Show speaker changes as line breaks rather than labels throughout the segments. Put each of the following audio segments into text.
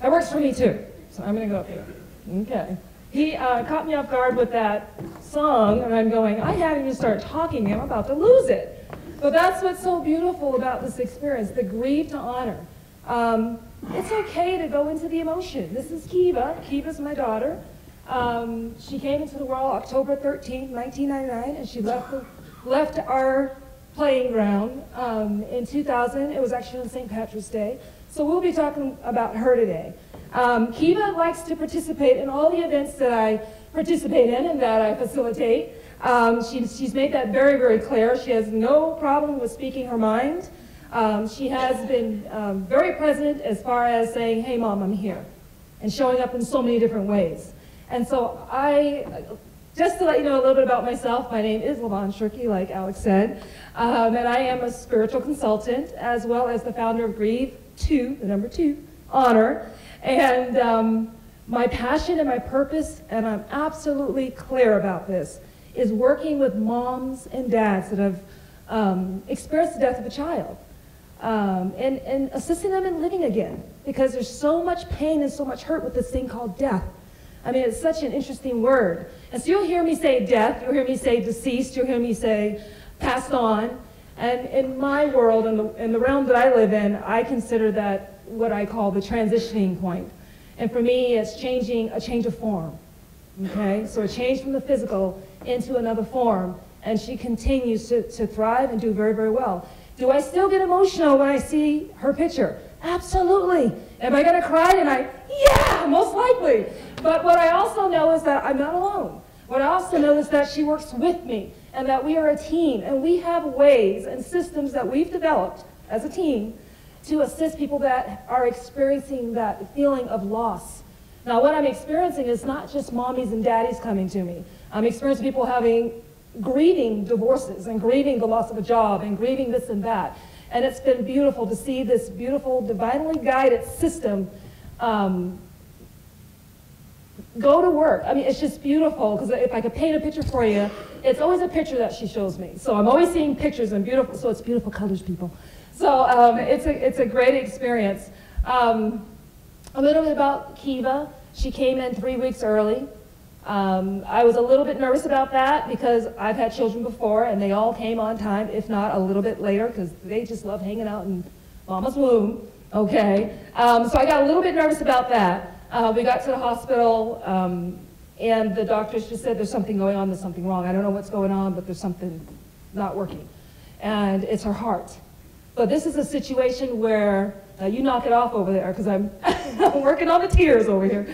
That works for me too. So I'm going to go up here. Okay. He caught me off guard with that song, and I'm going, I hadn't even started talking, I'm about to lose it. But that's what's so beautiful about this experience, the grieve to honor. It's okay to go into the emotion. This is Kiva. Kiva's my daughter. She came into the world October 13, 1999, and she left our playing ground in 2000. It was actually on St. Patrick's Day. So we'll be talking about her today. Kiva likes to participate in all the events that I participate in and that I facilitate. She's made that very, very clear. She has no problem with speaking her mind. She has been very present as far as saying, hey, Mom, I'm here, and showing up in so many different ways. And so just to let you know a little bit about myself, my name is Lavonne Shirkey, like Alex said, and I am a spiritual consultant as well as the founder of Grieve 2, the number 2, Honor. And my passion and my purpose, and I'm absolutely clear about this, is working with moms and dads that have experienced the death of a child and assisting them in living again, because there's so much pain and so much hurt with this thing called death. I mean, it's such an interesting word. And so you'll hear me say death, you'll hear me say deceased, you'll hear me say passed on. And in my world, in the realm that I live in, I consider that what I call the transitioning point. And for me, it's a change of form. Okay? So a change from the physical into another form. And she continues to thrive and do very, very well. Do I still get emotional when I see her picture? Absolutely. Am I going to cry tonight? Yeah, most likely. But what I also know is that I'm not alone. What I also know is that she works with me and that we are a team, and we have ways and systems that we've developed as a team to assist people that are experiencing that feeling of loss. Now, what I'm experiencing is not just mommies and daddies coming to me. I'm experiencing people grieving divorces and grieving the loss of a job and grieving this and that. And it's been beautiful to see this beautiful, divinely guided system go to work. I mean, it's just beautiful, because if I could paint a picture for you, it's always a picture that she shows me. So I'm always seeing pictures and beautiful, so it's beautiful colors, people. So it's a great experience. A little bit about Kiva. She came in 3 weeks early. I was a little bit nervous about that because I've had children before and they all came on time, if not a little bit later, because they just love hanging out in mama's womb. Okay. So I got a little bit nervous about that. We got to the hospital and the doctors just said there's something going on, there's something wrong. I don't know what's going on, but there's something not working. And it's her heart. But this is a situation where, you knock it off over there, because I'm working on the tears over here.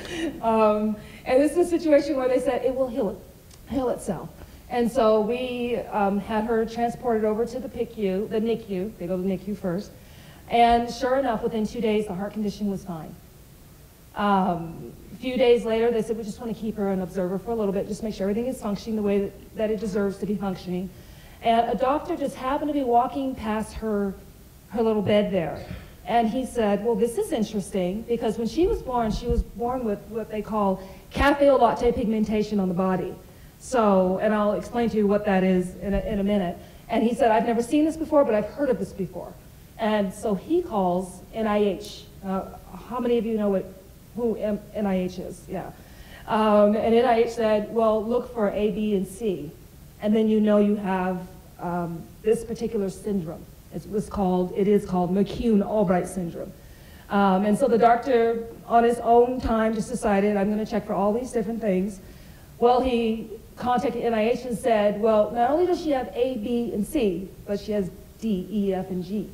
And this is a situation where they said it will heal itself. And so we had her transported over to the PICU, the NICU. They go to the NICU first. And sure enough, within 2 days, the heart condition was fine. A few days later, they said, we just want to keep her an observer for a little bit, just make sure everything is functioning the way that it deserves to be functioning. And a doctor just happened to be walking past her little bed there. And he said, well, this is interesting, because when she was born with what they call cafe au latte pigmentation on the body. So, and I'll explain to you what that is in a minute. And he said, I've never seen this before, but I've heard of this before. And so he calls NIH. How many of you know who NIH is? Yeah. And NIH said, well, look for A, B, and C. And then you know you have this particular syndrome. It is called McCune-Albright syndrome. And so the doctor, on his own time, just decided, I'm going to check for all these different things. Well, he contacted NIH and said, well, not only does she have A, B, and C, but she has D, E, F, and G.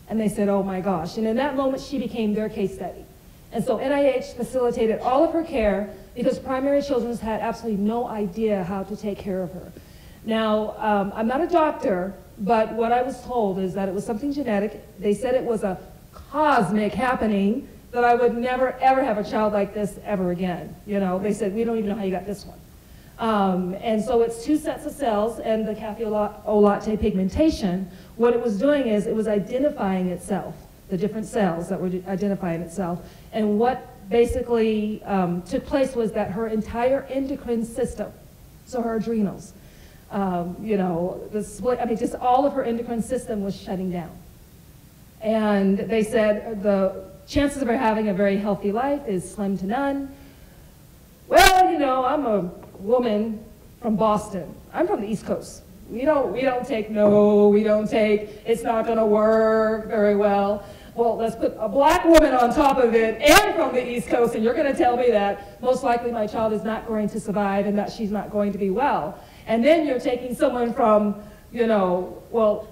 And they said, oh my gosh. And in that moment, she became their case study. And so NIH facilitated all of her care because Primary Children's had absolutely no idea how to take care of her. Now, I'm not a doctor, but what I was told is that it was something genetic. They said it was a cosmic happening, that I would never, ever have a child like this ever again. You know, they said, we don't even know how you got this one. And so it's 2 sets of cells, and the cafe au latte pigmentation, what it was doing is it was identifying itself, the different cells that were identifying itself. And what basically took place was that her entire endocrine system, so her adrenals, you know, the split, I mean, just all of her endocrine system was shutting down. And they said chances of her having a very healthy life is slim to none. Well, you know, I'm a woman from Boston. I'm from the East Coast. We don't take no, we don't take, it's not gonna work very well. Well, let's put a black woman on top of it and from the East Coast, and you're gonna tell me that most likely my child is not going to survive and that she's not going to be well. And then you're taking someone from, you know, well,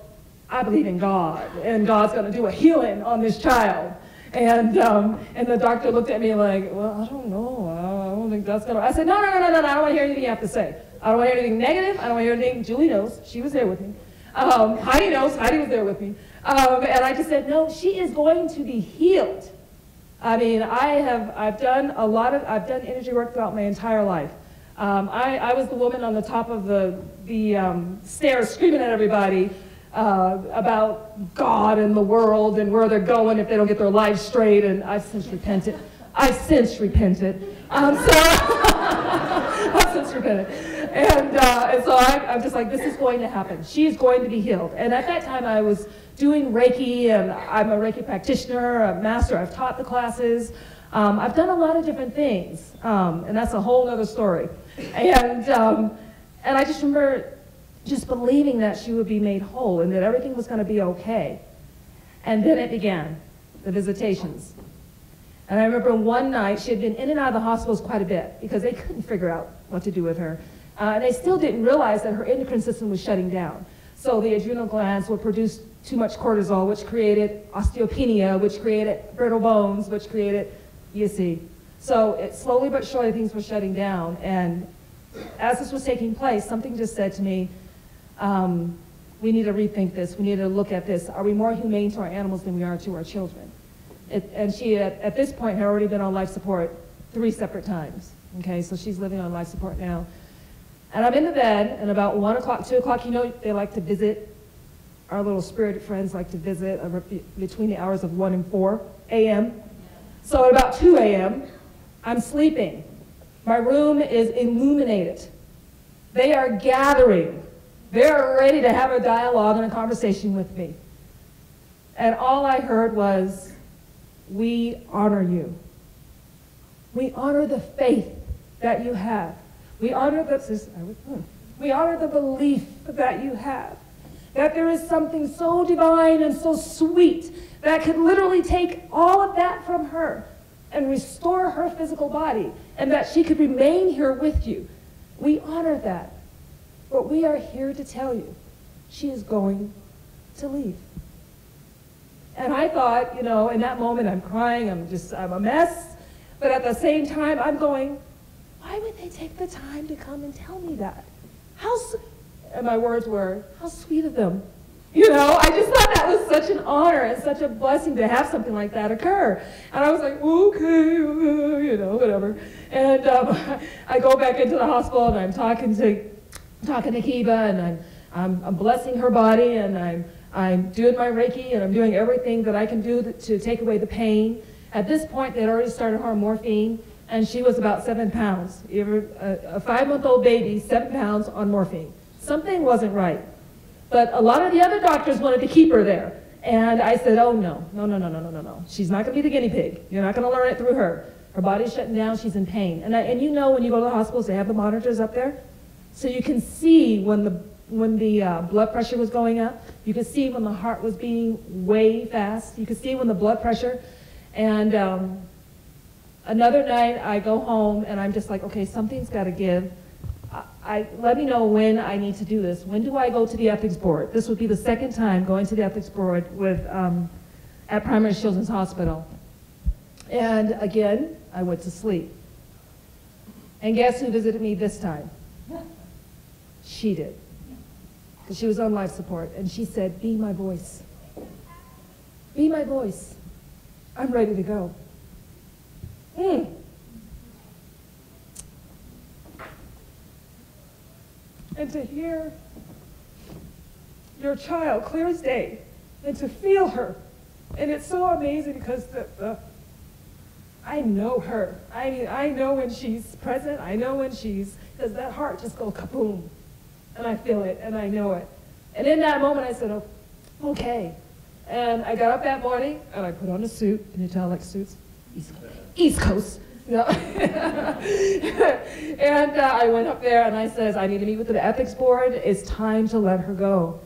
I believe in God, and God's gonna do a healing on this child. And the doctor looked at me like, well, I don't know, I don't think that's gonna, I said, no, I don't wanna hear anything you have to say. I don't want to hear anything negative. I don't want to hear anything. Julie knows. She was there with me. Heidi knows. Heidi was there with me. And I just said, no, she is going to be healed. I mean, I've done energy work throughout my entire life. I was the woman on the top of the stairs screaming at everybody about God and the world and where they're going if they don't get their lives straight. And I've since repented. I've since repented. And so I'm just like, this is going to happen. She's going to be healed. And at that time, I was doing Reiki, and I'm a Reiki practitioner, a master. I've taught the classes. I've done a lot of different things, and that's a whole other story. And I just remember just believing that she would be made whole and that everything was going to be okay. And then it began, the visitations. And I remember one night, she had been in and out of the hospitals quite a bit because they couldn't figure out what to do with her. And they still didn't realize that her endocrine system was shutting down. So the adrenal glands would produce too much cortisol, which created osteopenia, which created brittle bones, which created, you see. So it slowly but surely things were shutting down. And as this was taking place, something just said to me, we need to rethink this. We need to look at this. Are we more humane to our animals than we are to our children? And she, at this point, had already been on life support 3 separate times. Okay, so she's living on life support now. And I'm in the bed, and about 1 o'clock, 2 o'clock, you know, they like to visit, our little spirited friends like to visit between the hours of 1 and 4 a.m. So at about 2 a.m., I'm sleeping. My room is illuminated. They are gathering. They're ready to have a dialogue and a conversation with me. And all I heard was, we honor you. We honor the faith that you have. We honor the belief that you have, that there is something so divine and so sweet that could literally take all of that from her and restore her physical body, and that she could remain here with you. We honor that. But we are here to tell you, she is going to leave. And I thought, you know, in that moment I'm crying, I'm a mess. But at the same time, I'm going, why would they take the time to come and tell me that? And my words were, how sweet of them. You know, I just thought that was such an honor and such a blessing to have something like that occur. And I was like, okay, you know, whatever. And I go back into the hospital and I'm talking to Kiba, and I'm blessing her body, and I'm doing my Reiki, and I'm doing everything that I can do to take away the pain. At this point, they'd already started her on morphine, and she was about 7 pounds. A 5-month-old baby, 7 pounds on morphine. Something wasn't right. But a lot of the other doctors wanted to keep her there. And I said, oh, no. She's not going to be the guinea pig. You're not going to learn it through her. Her body's shutting down. She's in pain. And you know, when you go to the hospitals, they have the monitors up there. So you can see when the blood pressure was going up. You could see when the heart was beating way fast. You could see when the blood pressure. And another night, I go home, and I'm just like, okay, something's got to give. Let me know when I need to do this. When do I go to the ethics board? This would be the 2nd time going to the ethics board at Primary Children's Hospital. And again, I went to sleep. And guess who visited me this time? She did. Because she was on life support. And she said, be my voice. Be my voice. I'm ready to go. And to hear your child clear as day, and to feel her. And it's so amazing because I know her. I mean, I know when she's present. I know when because that heart just goes kaboom. And I feel it, and I know it. And in that moment, I said, oh, okay. And I got up that morning, and I put on a suit. Can you tell I like suits? East Coast. No. And I went up there, and I says, I need to meet with the ethics board. It's time to let her go.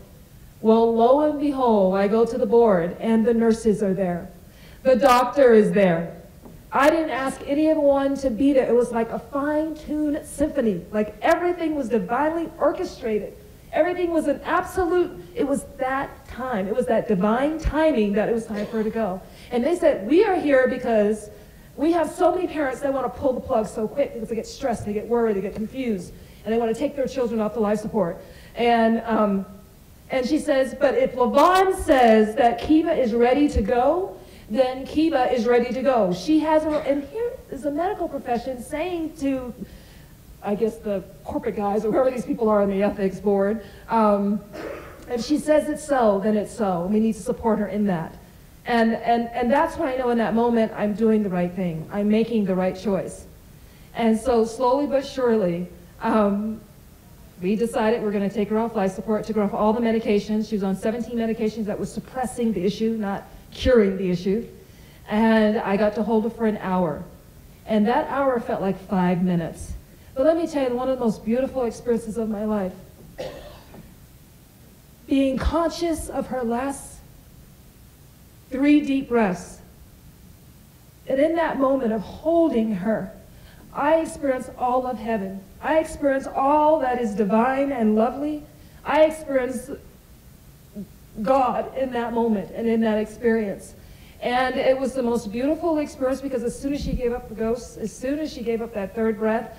Well, lo and behold, I go to the board, and the nurses are there. The doctor is there. I didn't ask anyone to be there. It was like a fine-tuned symphony. Like everything was divinely orchestrated. Everything was an absolute, it was that time. It was that divine timing that it was time for her to go. And they said, we are here because we have so many parents that want to pull the plug so quick because they get stressed, they get worried, they get confused, and they want to take their children off the life support. And she says, but if Lavonne says that Kiva is ready to go, then Kiva is ready to go. She has, and here is the medical profession saying to, I guess, the corporate guys, or whoever these people are on the ethics board, if she says it's so, then it's so. We need to support her in that. And that's when I know in that moment I'm doing the right thing. I'm making the right choice. And so slowly but surely, we decided we're going to take her off life support, took her off all the medications. She was on 17 medications that were suppressing the issue, not curing the issue. And I got to hold her for an hour. And that hour felt like 5 minutes. But let me tell you, one of the most beautiful experiences of my life, being conscious of her last 3 deep breaths. And in that moment of holding her, I experienced all of heaven. I experienced all that is divine and lovely. I experienced God in that moment and in that experience. And it was the most beautiful experience because as soon as she gave up the ghost, as soon as she gave up that 3rd breath,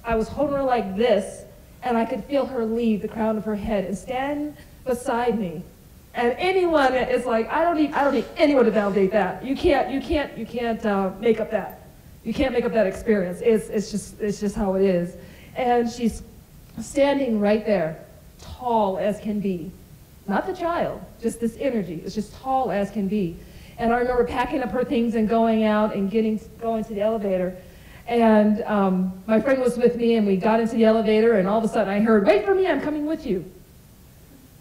I was holding her like this, and I could feel her leave the crown of her head and stand beside me. And anyone is like, I don't need anyone to validate that. You can't make up that. You can't make up that experience. It's just how it is. And she's standing right there, tall as can be. Not the child, just this energy. It's just tall as can be. And I remember packing up her things and going out and going to the elevator. And my friend was with me, and we got into the elevator, and all of a sudden I heard, wait for me, I'm coming with you.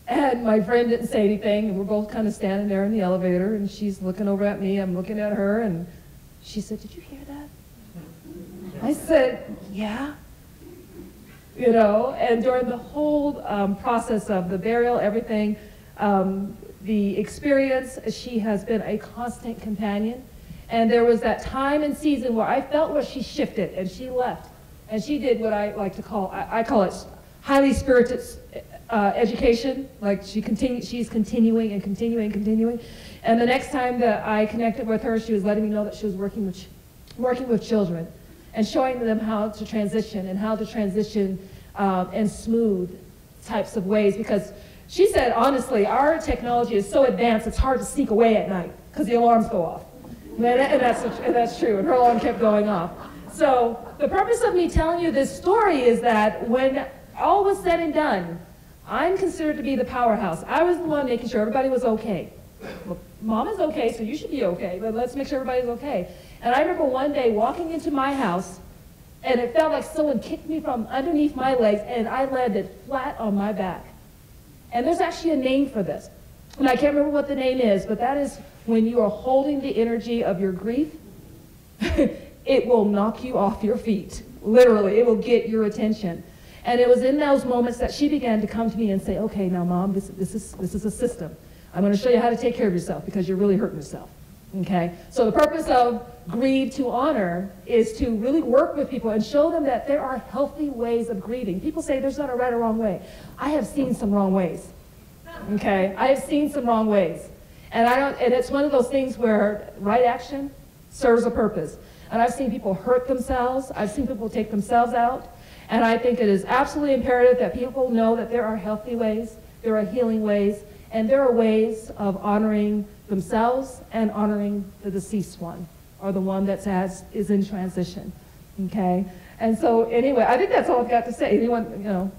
And my friend didn't say anything, and we're both kind of standing there in the elevator, and she's looking over at me, I'm looking at her, and she said, did you hear that? I said, yeah. You know, and during the whole process of the burial, everything, the experience, she has been a constant companion. And there was that time and season where I felt where she shifted and she left. And she did what I like to call, I call it highly spirited education. Like she's continuing and continuing and continuing. And the next time that I connected with her, she was letting me know that she was working with children and showing them how to transition and how to transition in smooth types of ways. Because she said, honestly, our technology is so advanced, it's hard to sneak away at night because the alarms go off. And that's true, and her alarm kept going off. So the purpose of me telling you this story is that when all was said and done, I'm considered to be the powerhouse. I was the one making sure everybody was okay. Well, Mom is okay, so you should be okay, but let's make sure everybody's okay. And I remember one day walking into my house, and it felt like someone kicked me from underneath my legs, and I landed flat on my back. And there's actually a name for this. And I can't remember what the name is, but that is when you are holding the energy of your grief, it will knock you off your feet. Literally, it will get your attention. And it was in those moments that she began to come to me and say, okay, now Mom, this is a system. I'm going to show you how to take care of yourself because you're really hurting yourself. Okay? So the purpose of Grieve to Honor is to really work with people and show them that there are healthy ways of grieving. People say there's not a right or wrong way. I have seen some wrong ways. Okay? I have seen some wrong ways. And it's one of those things where right action serves a purpose. And I've seen people hurt themselves. I've seen people take themselves out. And I think it is absolutely imperative that people know that there are healthy ways, there are healing ways, and there are ways of honoring themselves and honoring the deceased one, or the one that is in transition. Okay? And so anyway, I think that's all I've got to say. Anyone,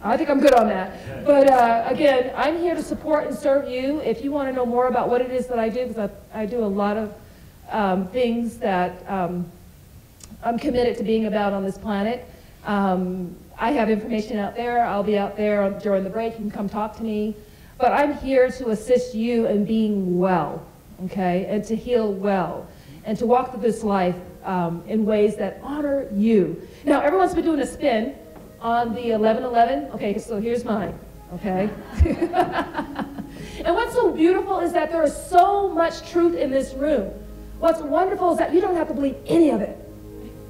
I think I'm good on that. But again, I'm here to support and serve you. If you want to know more about what it is that I do, because I do a lot of things that I'm committed to being about on this planet. I have information out there. I'll be out there during the break. You can come talk to me. but I'm here to assist you in being well, okay, and to heal well, and to walk through this life in ways that honor you. Now, everyone's been doing a spin on the 1111. Okay, so here's mine, okay? And what's so beautiful is that there is so much truth in this room. What's wonderful is that you don't have to believe any of it.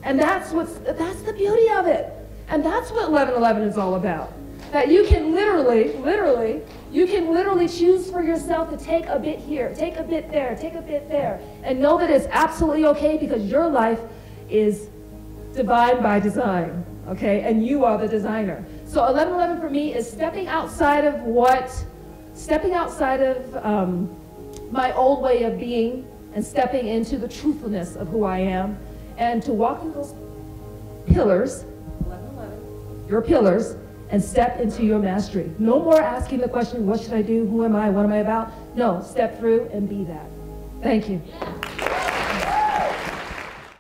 And that's the beauty of it. And that's what 1111 is all about. That you can literally choose for yourself to take a bit here, take a bit there, take a bit there, and know that it's absolutely okay because your life is divine by design, okay? And you are the designer. So 1111 for me is stepping outside of my old way of being and stepping into the truthfulness of who I am, and to walk through those pillars, 1111, your pillars, and step into your mastery. No more asking the question, what should I do? Who am I? What am I about? No, step through and be that. Thank you.